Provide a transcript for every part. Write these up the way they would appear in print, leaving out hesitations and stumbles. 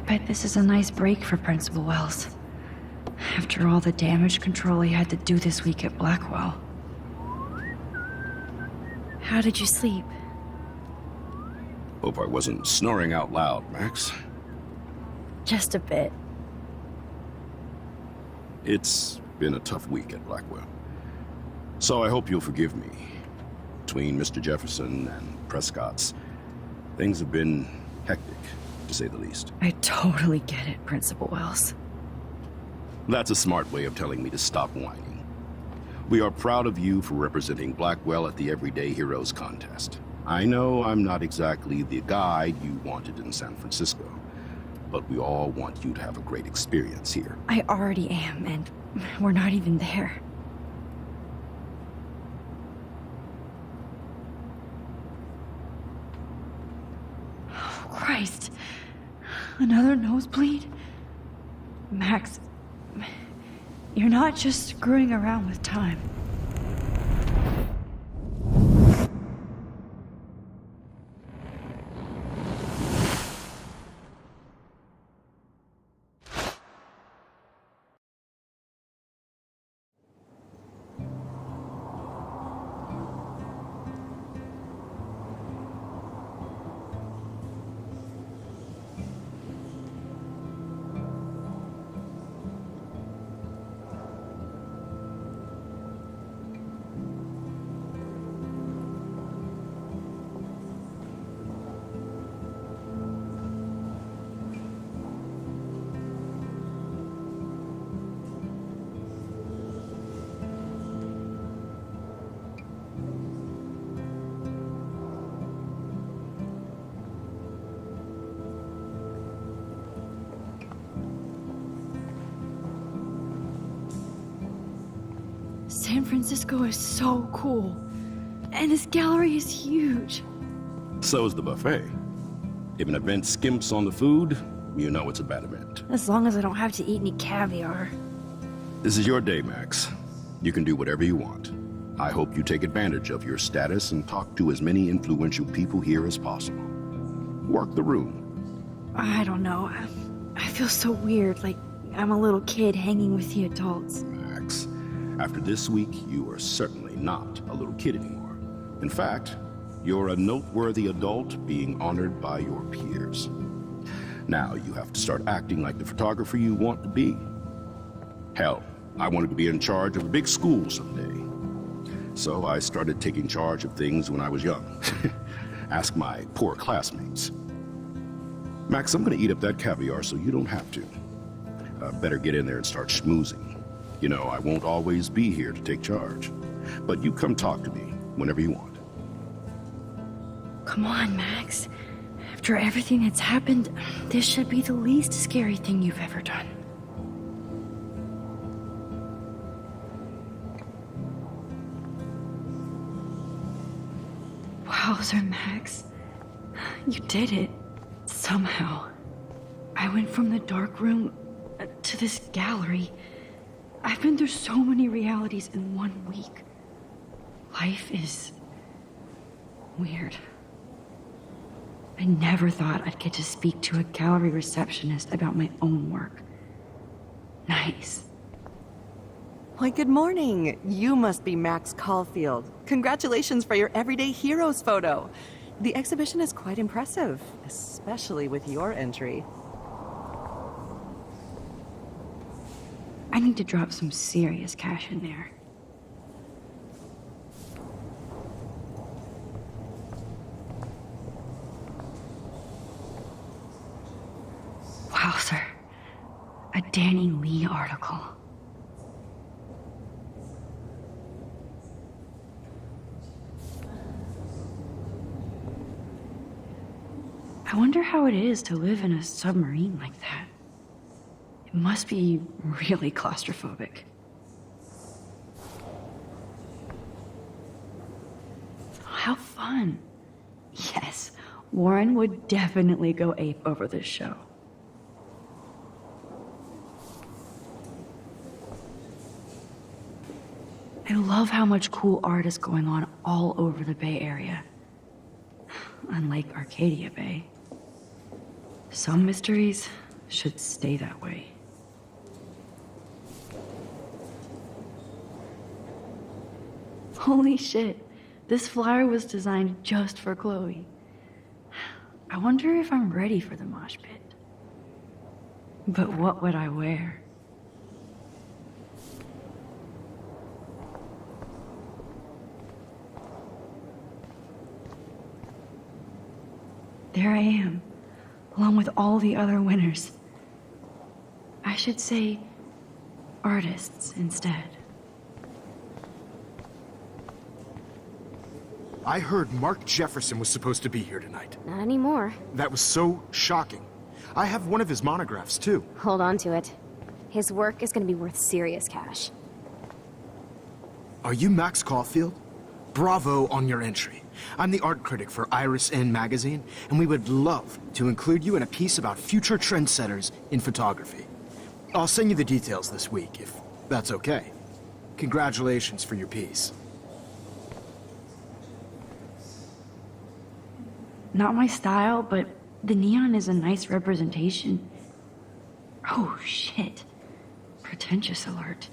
bet this is a nice break for Principal Wells. After all the damage control he had to do this week at Blackwell. How did you sleep? Hope I wasn't snoring out loud, Max. Just a bit. It's been a tough week at Blackwell. So I hope you'll forgive me. Between Mr. Jefferson and Prescott's, things have been hectic, to say the least. I totally get it, Principal Wells. That's a smart way of telling me to stop whining. We are proud of you for representing Blackwell at the Everyday Heroes contest. I know I'm not exactly the guide you wanted in San Francisco, but we all want you to have a great experience here. I already am, and we're not even there. Oh, Christ. Another nosebleed? Max, you're not just screwing around with time. San Francisco is so cool. And this gallery is huge. So is the buffet. If an event skimps on the food, you know it's a bad event. As long as I don't have to eat any caviar. This is your day, Max. You can do whatever you want. I hope you take advantage of your status and talk to as many influential people here as possible. Work the room. I don't know. I feel so weird, like I'm a little kid hanging with the adults. Max, after this week, you are certainly not a little kid anymore. In fact, you're a noteworthy adult being honored by your peers. Now you have to start acting like the photographer you want to be. Hell, I wanted to be in charge of a big school someday. So I started taking charge of things when I was young. Ask my poor classmates. Max, I'm gonna eat up that caviar so you don't have to. Better get in there and start schmoozing. You know, I won't always be here to take charge. But you come talk to me whenever you want. Come on, Max. After everything that's happened, this should be the least scary thing you've ever done. Wowzer, Max. You did it. Somehow. I went from the dark room to this gallery. I've been through so many realities in 1 week. Life is weird. I never thought I'd get to speak to a gallery receptionist about my own work. Nice. Why, good morning. You must be Max Caulfield. Congratulations for your Everyday Heroes photo. The exhibition is quite impressive, especially with your entry. I need to drop some serious cash in there. Wowzer. A Danny Lee article. I wonder how it is to live in a submarine like that. It must be really claustrophobic. How fun. Yes, Warren would definitely go ape over this show. I love how much cool art is going on all over the Bay Area. Unlike Arcadia Bay. Some mysteries should stay that way. Holy shit, this flyer was designed just for Chloe. I wonder if I'm ready for the mosh pit. But what would I wear? There I am, along with all the other winners. I should say artists instead. I heard Mark Jefferson was supposed to be here tonight. Not anymore. That was so shocking. I have one of his monographs, too. Hold on to it. His work is going to be worth serious cash. Are you Max Caulfield? Bravo on your entry. I'm the art critic for Iris N magazine, and we would love to include you in a piece about future trendsetters in photography. I'll send you the details this week, if that's okay. Congratulations for your piece. Not my style, but the neon is a nice representation. Oh shit. Pretentious alert.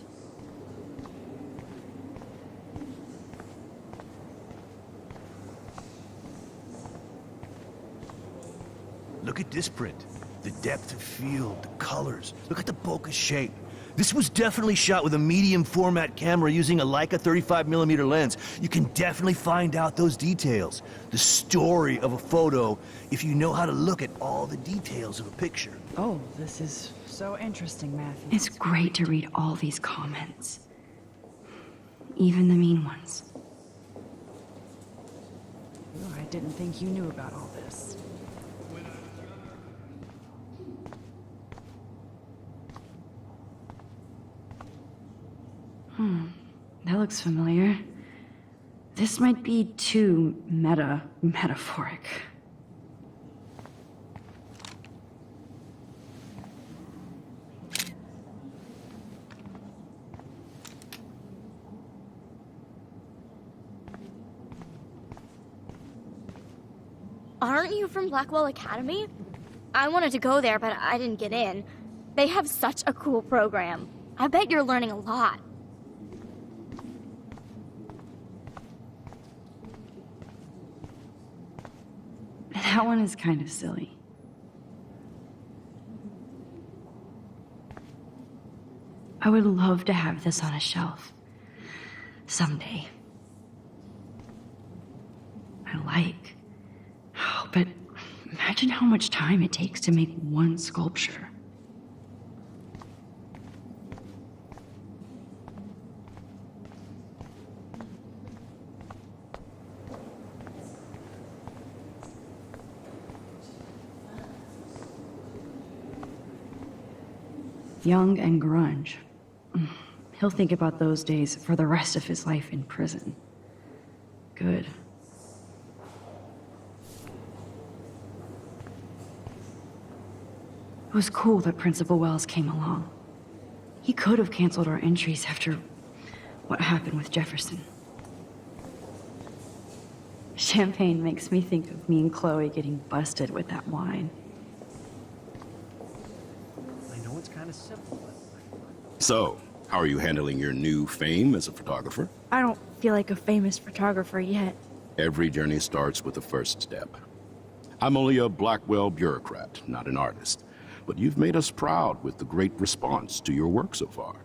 Look at this print. The depth of field, the colors. Look at the bokeh shape. This was definitely shot with a medium format camera using a Leica 35mm lens. You can definitely find out those details. The story of a photo if you know how to look at all the details of a picture. Oh, this is so interesting, Matthew. It's great to read all these comments. Even the mean ones. Ooh, I didn't think you knew about all this. That looks familiar. This might be too metaphoric. Aren't you from Blackwell Academy? I wanted to go there, but I didn't get in. They have such a cool program. I bet you're learning a lot. That one is kind of silly. I would love to have this on a shelf. Someday. I like. Oh, but imagine how much time it takes to make one sculpture. Young and grunge. He'll think about those days for the rest of his life in prison. Good. It was cool that Principal Wells came along. He could have canceled our entries after what happened with Jefferson. Champagne makes me think of me and Chloe getting busted with that wine. I know it's kind of simple, but... So, how are you handling your new fame as a photographer? I don't feel like a famous photographer yet. Every journey starts with the first step. I'm only a Blackwell bureaucrat, not an artist. But you've made us proud with the great response to your work so far.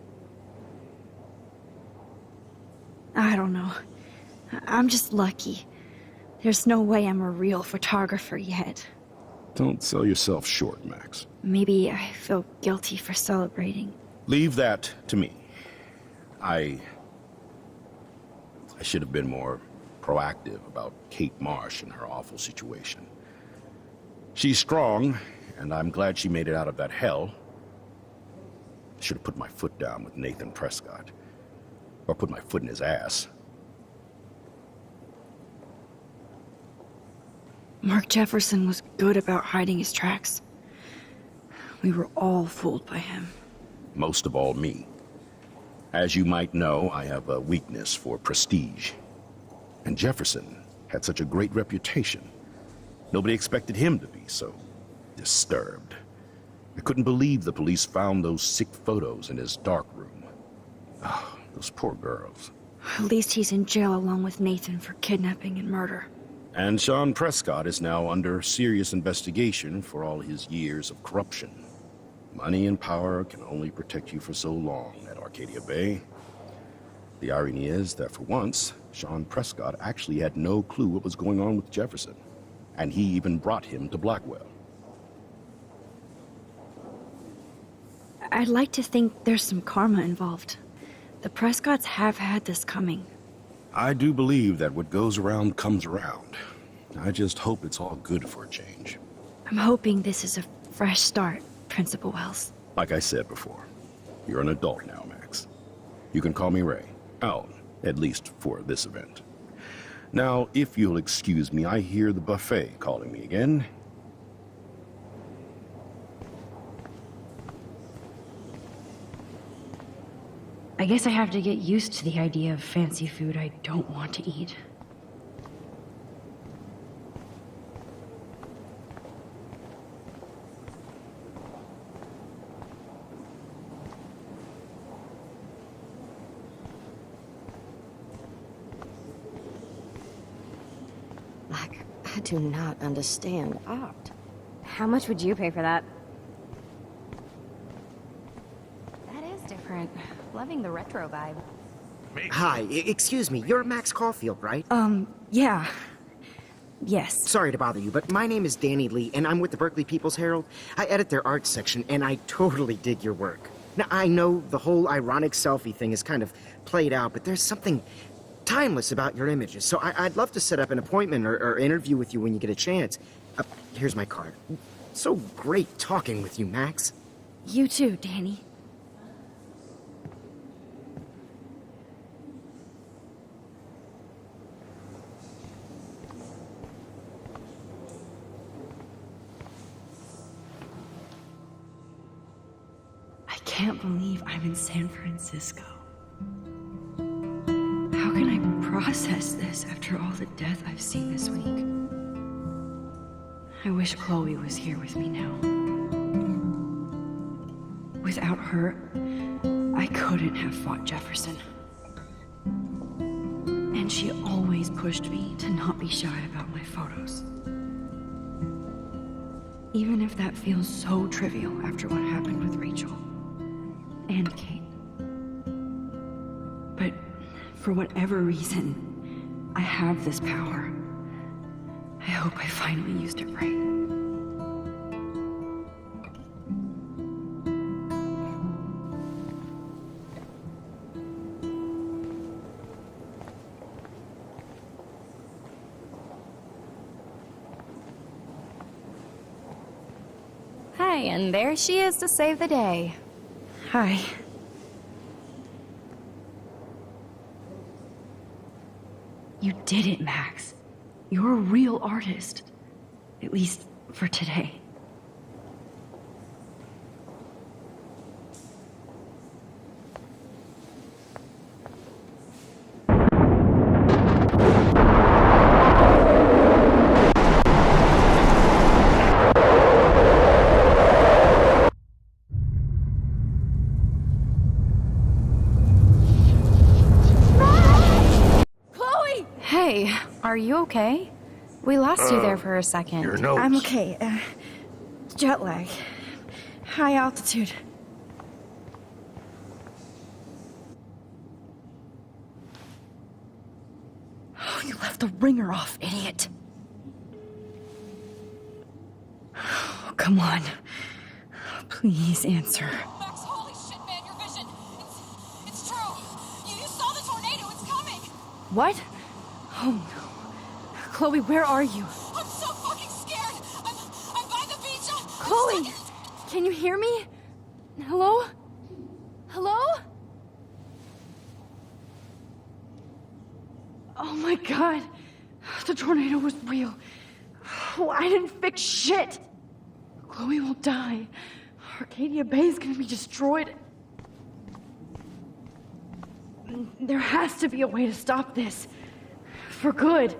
I don't know. I'm just lucky. There's no way I'm a real photographer yet. Don't sell yourself short, Max. Maybe I feel guilty for celebrating. Leave that to me. I should have been more proactive about Kate Marsh and her awful situation. She's strong, and I'm glad she made it out of that hell. I should have put my foot down with Nathan Prescott. Or put my foot in his ass. Mark Jefferson was good about hiding his tracks. We were all fooled by him. Most of all, me. As you might know, I have a weakness for prestige. And Jefferson had such a great reputation. Nobody expected him to be so disturbed. I couldn't believe the police found those sick photos in his dark room. Ah, those poor girls. At least he's in jail along with Nathan for kidnapping and murder. And Sean Prescott is now under serious investigation for all his years of corruption. Money and power can only protect you for so long at Arcadia Bay. The irony is that for once, Sean Prescott actually had no clue what was going on with Jefferson. And he even brought him to Blackwell. I'd like to think there's some karma involved. The Prescotts have had this coming. I do believe that what goes around comes around. I just hope it's all good for a change. I'm hoping this is a fresh start, Principal Wells. Like I said before, you're an adult now, Max. You can call me Ray. Oh, at least for this event. Now, if you'll excuse me, I hear the buffet calling me again. I guess I have to get used to the idea of fancy food I don't want to eat. I do not understand art. How much would you pay for that? That is different. Loving the retro vibe. Hi, excuse me, you're Max Caulfield, right? Yeah. Yes. Sorry to bother you, but my name is Danny Lee, and I'm with the Berkeley People's Herald. I edit their arts section, and I totally dig your work. Now, I know the whole ironic selfie thing is kind of played out, but there's something timeless about your images, so I'd love to set up an appointment or interview with you when you get a chance. Here's my card. So great talking with you, Max. You too, Danny. I can't believe I'm in San Francisco. How can I process this after all the death I've seen this week? I wish Chloe was here with me now. Without her, I couldn't have fought Jefferson. And she always pushed me to not be shy about my photos. Even if that feels so trivial after what happened with Rachel and Kate. But for whatever reason, I have this power. I hope I finally used it right. Hi, and there she is to save the day. Hi. You did it, Max. You're a real artist. At least for today. Hey, are you okay? We lost you there for a second. Your nose. I'm okay. Jet lag. High altitude. Oh, you left the ringer off, idiot. Oh, come on. Please answer. Max, holy shit, man, your vision. It's true. You saw the tornado. It's coming. What? Oh no. Chloe, where are you? I'm so fucking scared. I'm by the beach. Chloe! Can you hear me? Hello? Hello? Oh my god. The tornado was real. Oh, I didn't fix shit. Chloe will die. Arcadia Bay is gonna be destroyed. There has to be a way to stop this. For good.